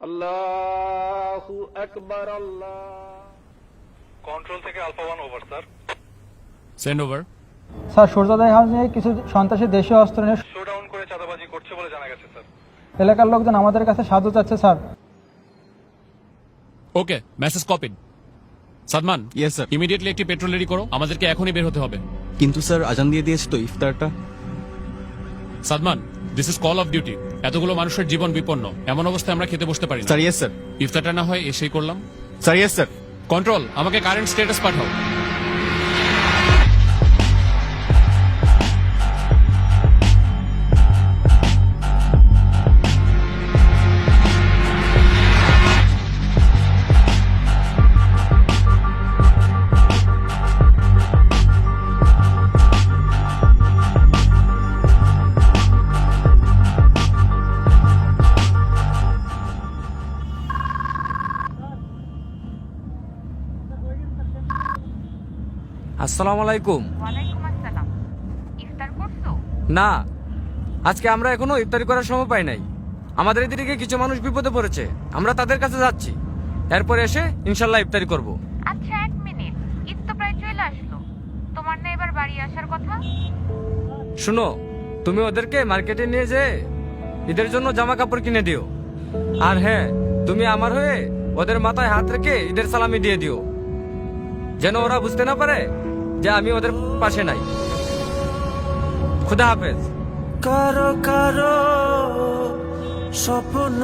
আল্লাহু আকবার। আল্লাহ। কন্ট্রোল থেকে alpha 1 over sir. Send over. Sir সূর্যোদয় হাউসে কিছু সন্ত্রাসী দেশীয় অস্ত্র নিয়ে শোডাউন করে চাঁদাবাজি করছে বলে জানা গেছে স্যার। এলাকার লোকজন আমাদের কাছে সাহায্য চাচ্ছে sir. Okay, message copied. Sadman, yes sir. Immediately একটি পেট্রোল রেডি করো, আমাদেরকে এখনই বের হতে হবে। কিন্তু স্যার আজান দিয়ে দিয়েছে তো ইফতারটা। Sadman, this is call of duty. এতগুলো মানুষের জীবন বিপন্ন, এমন অবস্থায় আমরা খেতে বসতে পারি না। Sir yes sir. ইফতারটা না হয় এসেই করলাম। Sir yes sir. কন্ট্রোল, আমাকে কারেন্ট স্ট্যাটাস পাঠাও। আসসালামু আলাইকুম। ওয়ালাইকুম আসসালাম। ইফতার করছো? না, আজকে আমরা এখনো ইফতারি করার সময় পাই নাই। আমাদের এদিকে কিছু মানুষ বিপদে পড়েছে, আমরা তাদের কাছে যাচ্ছি। এরপর এসে ইনশাল্লাহ ইফতারি করব। আচ্ছা, 1 মিনিট, ঈদ তো প্রায় চলে আসলো, তোমার না এবার বাড়ি আসার কথা? শুনো, তুমি ওদেরকে মার্কেটে নিয়ে যেয়ে ঈদের জন্য জামা কাপড় কিনে দিও। আর হ্যাঁ, তুমি আমার হয়ে ওদের মাথায় হাত রেখে ঈদের সালামি দিয়ে দিও, যেন ওরা বুঝতে না পারে যে আমি ওদের পাশে নাই। খুদা হাফেজ। কারো কারো স্বপ্ন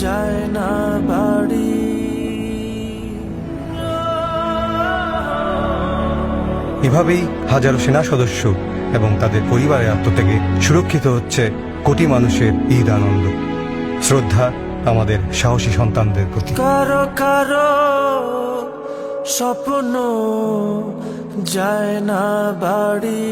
যায় না বাড়ি, এভাবেই হাজারো সেনা সদস্য এবং তাদের পরিবারের আত্মত্যাগে সুরক্ষিত হচ্ছে কোটি মানুষের ঈদ আনন্দ। শ্রদ্ধা আমাদের সাহসী সন্তানদের প্রতি। কারো কারো স্বপ্ন যায় না বাড়ি।